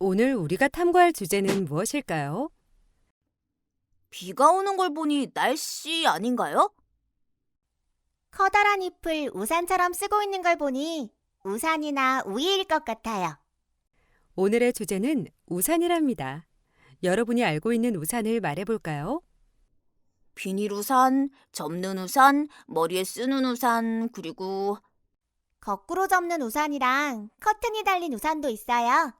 오늘 우리가 탐구할 주제는 무엇일까요? 비가 오는 걸 보니 날씨 아닌가요? 커다란 잎을 우산처럼 쓰고 있는 걸 보니 우산이나 우이일 것 같아요. 오늘의 주제는 우산이랍니다. 여러분이 알고 있는 우산을 말해볼까요? 비닐 우산, 접는 우산, 머리에 쓰는 우산, 그리고 거꾸로 접는 우산이랑 커튼이 달린 우산도 있어요.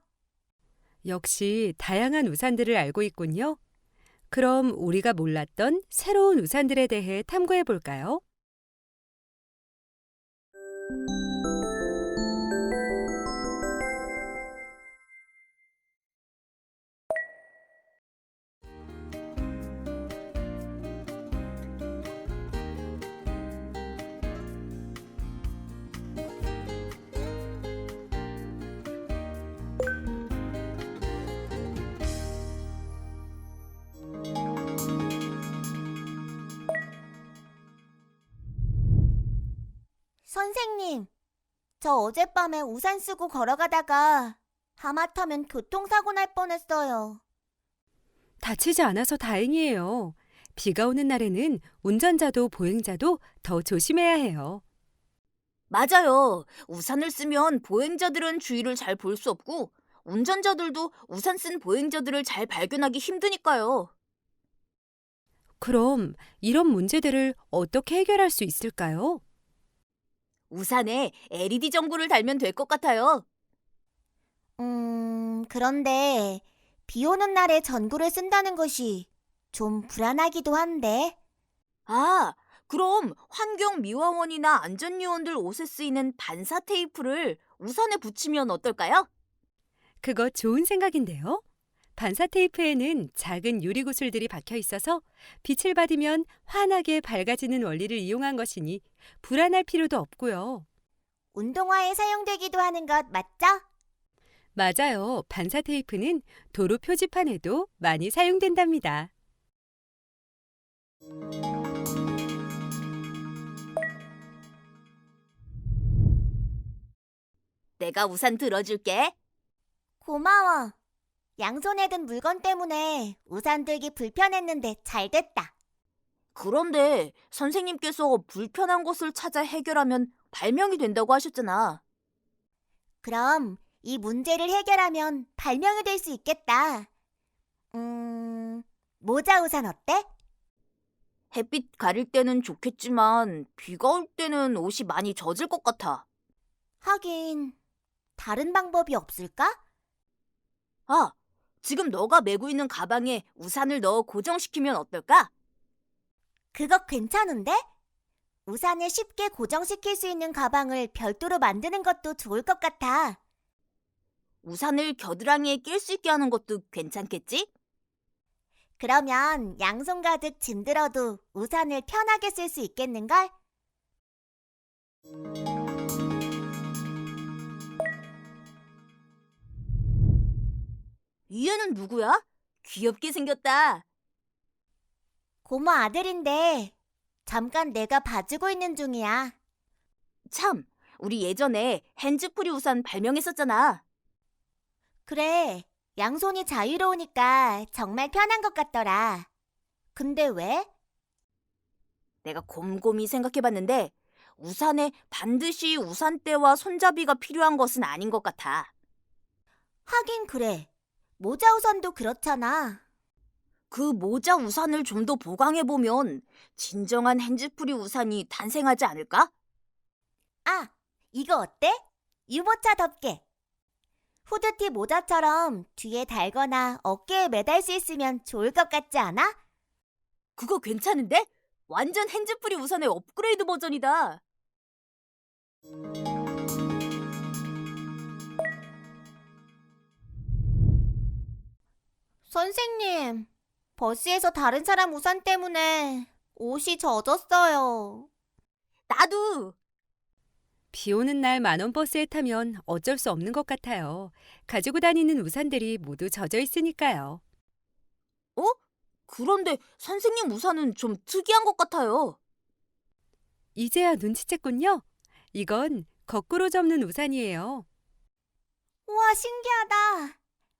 역시 다양한 우산들을 알고 있군요. 그럼 우리가 몰랐던 새로운 우산들에 대해 탐구해 볼까요? 선생님, 저 어젯밤에 우산 쓰고 걸어가다가 하마터면 교통사고 날 뻔했어요. 다치지 않아서 다행이에요. 비가 오는 날에는 운전자도 보행자도 더 조심해야 해요. 맞아요. 우산을 쓰면 보행자들은 주위를 잘 볼 수 없고 운전자들도 우산 쓴 보행자들을 잘 발견하기 힘드니까요. 그럼 이런 문제들을 어떻게 해결할 수 있을까요? 우산에 LED 전구를 달면 될 것 같아요. 그런데 비 오는 날에 전구를 쓴다는 것이 좀 불안하기도 한데. 아, 그럼 환경미화원이나 안전요원들 옷에 쓰이는 반사 테이프를 우산에 붙이면 어떨까요? 그거 좋은 생각인데요. 반사 테이프에는 작은 유리 구슬들이 박혀 있어서 빛을 받으면 환하게 밝아지는 원리를 이용한 것이니 불안할 필요도 없고요. 운동화에 사용되기도 하는 것 맞죠? 맞아요. 반사 테이프는 도로 표지판에도 많이 사용된답니다. 내가 우산 들어줄게. 고마워. 양손에 든 물건 때문에 우산 들기 불편했는데 잘 됐다. 그런데 선생님께서 불편한 것을 찾아 해결하면 발명이 된다고 하셨잖아. 그럼 이 문제를 해결하면 발명이 될 수 있겠다. 모자 우산 어때? 햇빛 가릴 때는 좋겠지만 비가 올 때는 옷이 많이 젖을 것 같아. 하긴 다른 방법이 없을까? 아, 지금 너가 메고 있는 가방에 우산을 넣어 고정시키면 어떨까? 그거 괜찮은데? 우산을 쉽게 고정시킬 수 있는 가방을 별도로 만드는 것도 좋을 것 같아. 우산을 겨드랑이에 낄 수 있게 하는 것도 괜찮겠지? 그러면 양손 가득 짐 들어도 우산을 편하게 쓸 수 있겠는걸? 이 애는 누구야? 귀엽게 생겼다. 고모 아들인데 잠깐 내가 봐주고 있는 중이야. 참, 우리 예전에 핸즈프리 우산 발명했었잖아. 그래, 양손이 자유로우니까 정말 편한 것 같더라. 근데 왜? 내가 곰곰이 생각해봤는데 우산에 반드시 우산대와 손잡이가 필요한 것은 아닌 것 같아. 하긴 그래. 모자 우산도 그렇잖아. 그 모자 우산을 좀 더 보강해보면 진정한 핸즈프리 우산이 탄생하지 않을까? 아, 이거 어때? 유모차 덮개. 후드티 모자처럼 뒤에 달거나 어깨에 매달 수 있으면 좋을 것 같지 않아? 그거 괜찮은데? 완전 핸즈프리 우산의 업그레이드 버전이다. 선생님, 버스에서 다른 사람 우산 때문에 옷이 젖었어요. 나도! 비 오는 날 만원 버스에 타면 어쩔 수 없는 것 같아요. 가지고 다니는 우산들이 모두 젖어 있으니까요. 어? 그런데 선생님 우산은 좀 특이한 것 같아요. 이제야 눈치챘군요. 이건 거꾸로 접는 우산이에요. 우와, 신기하다.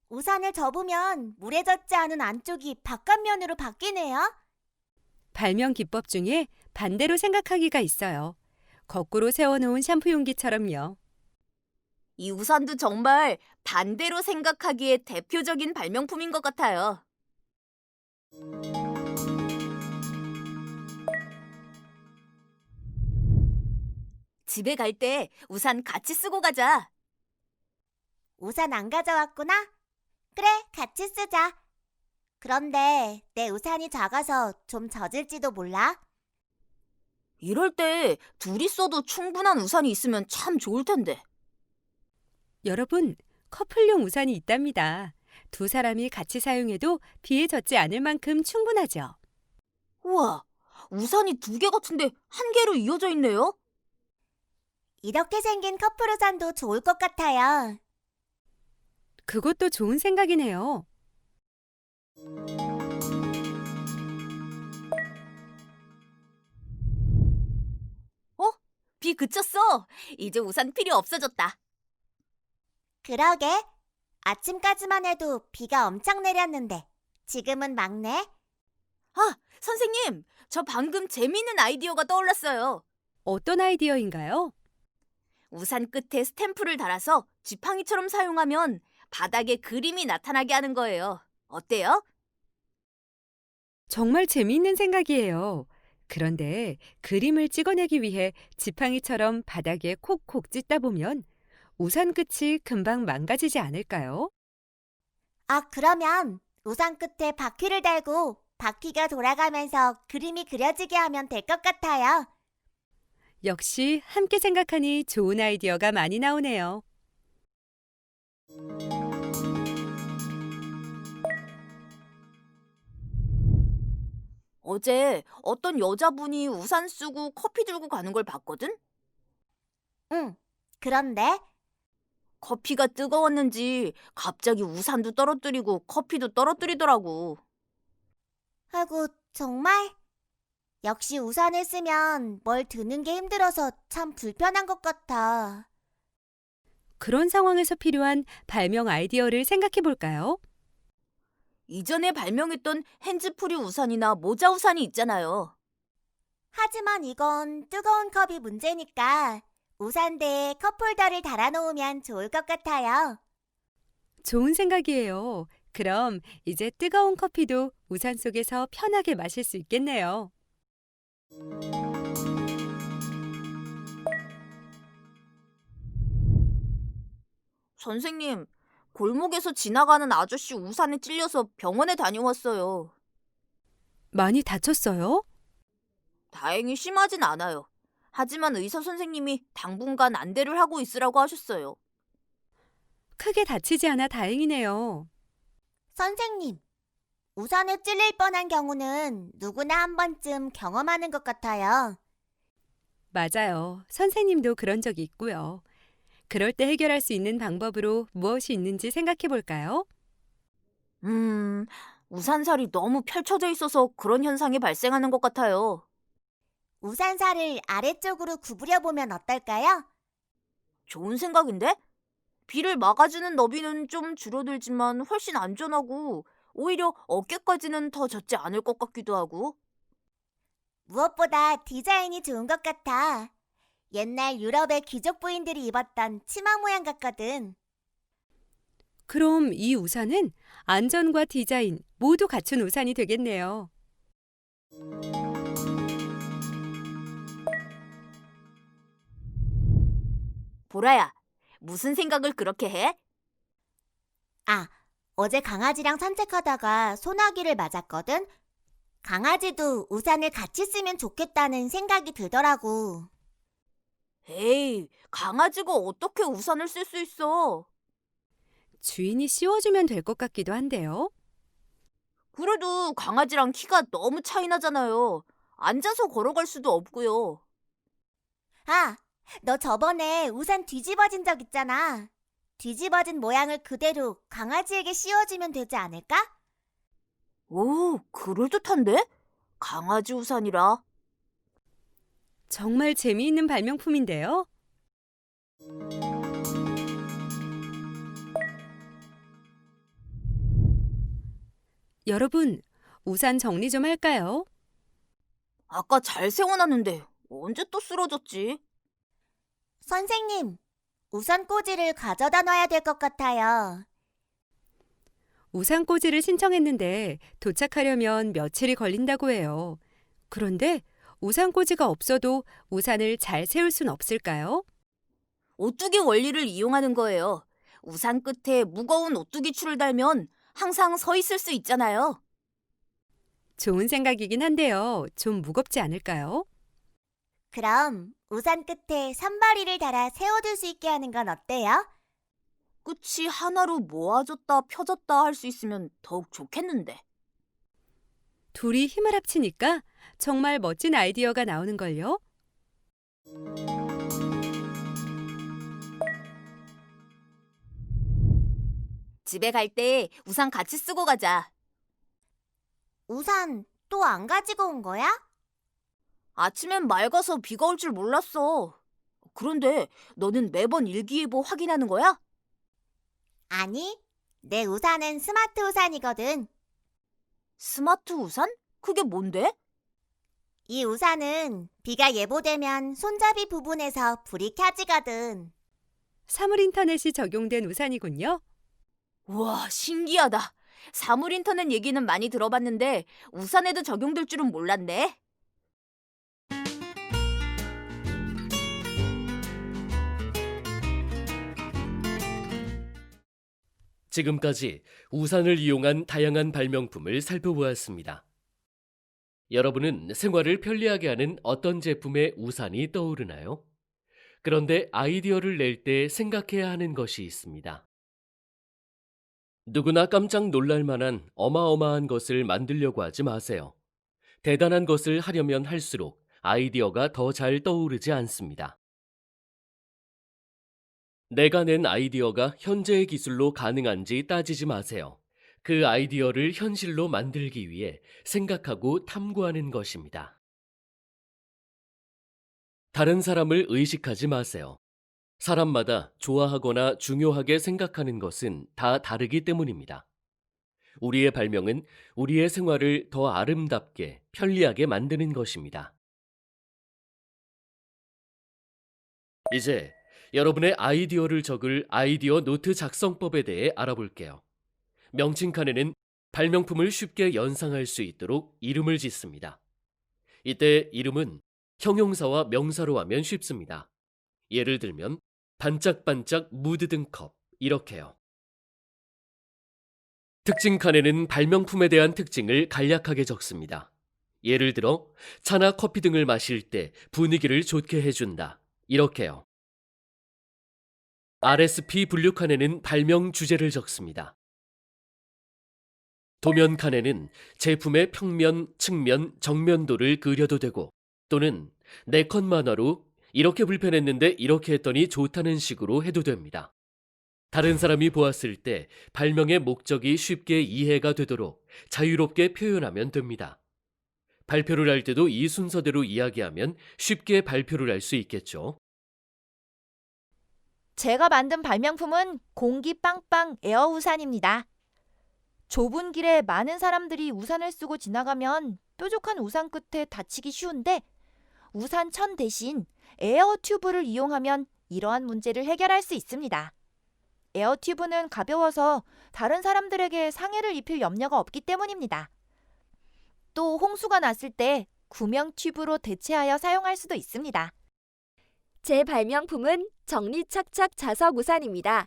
우산을 접으면 물에 젖지 않은 안쪽이 바깥면으로 바뀌네요. 발명 기법 중에 반대로 생각하기가 있어요. 거꾸로 세워놓은 샴푸 용기처럼요. 이 우산도 정말 반대로 생각하기에 대표적인 발명품인 것 같아요. 집에 갈 때 우산 같이 쓰고 가자. 우산 안 가져왔구나? 그래, 같이 쓰자. 그런데 내 우산이 작아서 좀 젖을지도 몰라. 이럴 때 둘이 써도 충분한 우산이 있으면 참 좋을 텐데. 여러분, 커플용 우산이 있답니다. 두 사람이 같이 사용해도 비에 젖지 않을 만큼 충분하죠. 우와, 우산이 두 개 같은데 한 개로 이어져 있네요. 이렇게 생긴 커플 우산도 좋을 것 같아요. 그것도 좋은 생각이네요. 비 그쳤어. 이제 우산 필요 없어졌다. 그러게. 아침까지만 해도 비가 엄청 내렸는데 지금은 막네. 아, 선생님, 저 방금 재미있는 아이디어가 떠올랐어요. 어떤 아이디어인가요? 우산 끝에 스탬프를 달아서 지팡이처럼 사용하면 바닥에 그림이 나타나게 하는 거예요. 어때요? 정말 재미있는 생각이에요. 그런데 그림을 찍어내기 위해 지팡이처럼 바닥에 콕콕 찢다 보면 우산 끝이 금방 망가지지 않을까요? 아, 그러면 우산 끝에 바퀴를 달고 바퀴가 돌아가면서 그림이 그려지게 하면 될 것 같아요. 역시 함께 생각하니 좋은 아이디어가 많이 나오네요. 어제 어떤 여자분이 우산 쓰고 커피 들고 가는 걸 봤거든? 응. 그런데 커피가 뜨거웠는지 갑자기 우산도 떨어뜨리고 커피도 떨어뜨리더라고. 아이고, 정말? 역시 우산을 쓰면 뭘 드는 게 힘들어서 참 불편한 것 같아. 그런 상황에서 필요한 발명 아이디어를 생각해 볼까요? 이전에 발명했던 핸즈프리 우산이나 모자 우산이 있잖아요. 하지만 이건 뜨거운 컵이 문제니까 우산대에 컵홀더를 달아놓으면 좋을 것 같아요. 좋은 생각이에요. 그럼 이제 뜨거운 커피도 우산 속에서 편하게 마실 수 있겠네요. 선생님, 골목에서 지나가는 아저씨 우산에 찔려서 병원에 다녀왔어요. 많이 다쳤어요? 다행히 심하진 않아요. 하지만 의사 선생님이 당분간 안대를 하고 있으라고 하셨어요. 크게 다치지 않아 다행이네요. 선생님, 우산에 찔릴 뻔한 경우는 누구나 한 번쯤 경험하는 것 같아요. 맞아요. 선생님도 그런 적이 있고요. 그럴 때 해결할 수 있는 방법으로 무엇이 있는지 생각해 볼까요? 우산살이 너무 펼쳐져 있어서 그런 현상이 발생하는 것 같아요. 우산살을 아래쪽으로 구부려 보면 어떨까요? 좋은 생각인데? 비를 막아주는 너비는 좀 줄어들지만 훨씬 안전하고 오히려 어깨까지는 더 젖지 않을 것 같기도 하고. 무엇보다 디자인이 좋은 것 같아. 옛날 유럽의 귀족 부인들이 입었던 치마 모양 같거든. 그럼 이 우산은 안전과 디자인 모두 갖춘 우산이 되겠네요. 보라야, 무슨 생각을 그렇게 해? 아, 어제 강아지랑 산책하다가 소나기를 맞았거든. 강아지도 우산을 같이 쓰면 좋겠다는 생각이 들더라고. 에이, 강아지가 어떻게 우산을 쓸 수 있어? 주인이 씌워주면 될 것 같기도 한데요. 그래도 강아지랑 키가 너무 차이 나잖아요. 앉아서 걸어갈 수도 없고요. 아, 너 저번에 우산 뒤집어진 적 있잖아. 뒤집어진 모양을 그대로 강아지에게 씌워주면 되지 않을까? 오, 그럴듯한데? 강아지 우산이라. 정말 재미있는 발명품인데요. 여러분, 우산 정리 좀 할까요? 아까 잘 세워놨는데 언제 또 쓰러졌지? 선생님, 우산 꽂이를 가져다 놔야 될 것 같아요. 우산 꽂이를 신청했는데 도착하려면 며칠이 걸린다고 해요. 그런데 우산 꽂이가 없어도 우산을 잘 세울 순 없을까요? 오뚜기 원리를 이용하는 거예요. 우산 끝에 무거운 오뚜기 줄을 달면 항상 서 있을 수 있잖아요. 좋은 생각이긴 한데요. 좀 무겁지 않을까요? 그럼 우산 끝에 산바리를 달아 세워둘 수 있게 하는 건 어때요? 끝이 하나로 모아졌다 펴졌다 할 수 있으면 더욱 좋겠는데. 둘이 힘을 합치니까 정말 멋진 아이디어가 나오는걸요. 집에 갈 때 우산 같이 쓰고 가자. 우산 또 안 가지고 온 거야? 아침엔 맑아서 비가 올 줄 몰랐어. 그런데 너는 매번 일기예보 확인하는 거야? 아니, 내 우산은 스마트 우산이거든. 스마트 우산? 그게 뭔데? 이 우산은 비가 예보되면 손잡이 부분에서 불이 켜지거든. 사물 인터넷이 적용된 우산이군요. 우와, 신기하다. 사물 인터넷 얘기는 많이 들어봤는데 우산에도 적용될 줄은 몰랐네. 지금까지 우산을 이용한 다양한 발명품을 살펴보았습니다. 여러분은 생활을 편리하게 하는 어떤 제품의 우산이 떠오르나요? 그런데 아이디어를 낼 때 생각해야 하는 것이 있습니다. 누구나 깜짝 놀랄 만한 어마어마한 것을 만들려고 하지 마세요. 대단한 것을 하려면 할수록 아이디어가 더 잘 떠오르지 않습니다. 내가 낸 아이디어가 현재의 기술로 가능한지 따지지 마세요. 그 아이디어를 현실로 만들기 위해 생각하고 탐구하는 것입니다. 다른 사람을 의식하지 마세요. 사람마다 좋아하거나 중요하게 생각하는 것은 다 다르기 때문입니다. 우리의 발명은 우리의 생활을 더 아름답게, 편리하게 만드는 것입니다. 이제 여러분의 아이디어를 적을 아이디어 노트 작성법에 대해 알아볼게요. 명칭 칸에는 발명품을 쉽게 연상할 수 있도록 이름을 짓습니다. 이때 이름은 형용사와 명사로 하면 쉽습니다. 예를 들면 반짝반짝 무드등 컵 이렇게요. 특징 칸에는 발명품에 대한 특징을 간략하게 적습니다. 예를 들어 차나 커피 등을 마실 때 분위기를 좋게 해준다 이렇게요. RSP 분류 칸에는 발명 주제를 적습니다. 도면 칸에는 제품의 평면, 측면, 정면도를 그려도 되고 또는 4컷 만화로 이렇게 불편했는데 이렇게 했더니 좋다는 식으로 해도 됩니다. 다른 사람이 보았을 때 발명의 목적이 쉽게 이해가 되도록 자유롭게 표현하면 됩니다. 발표를 할 때도 이 순서대로 이야기하면 쉽게 발표를 할 수 있겠죠. 제가 만든 발명품은 공기 빵빵 에어 우산입니다. 좁은 길에 많은 사람들이 우산을 쓰고 지나가면 뾰족한 우산 끝에 다치기 쉬운데 우산 천 대신 에어 튜브를 이용하면 이러한 문제를 해결할 수 있습니다. 에어 튜브는 가벼워서 다른 사람들에게 상해를 입힐 염려가 없기 때문입니다. 또 홍수가 났을 때 구명 튜브로 대체하여 사용할 수도 있습니다. 제 발명품은 정리착착 자석 우산입니다.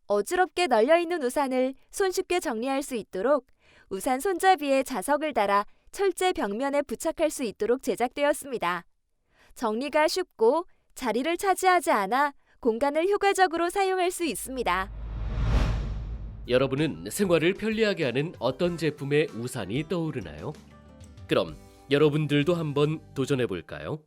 어지럽게 널려있는 우산을 손쉽게 정리할 수 있도록 우산 손잡이에 자석을 달아 철제 벽면에 부착할 수 있도록 제작되었습니다. 정리가 쉽고 자리를 차지하지 않아 공간을 효과적으로 사용할 수 있습니다. 여러분은 생활을 편리하게 하는 어떤 제품의 우산이 떠오르나요? 그럼 여러분들도 한번 도전해 볼까요?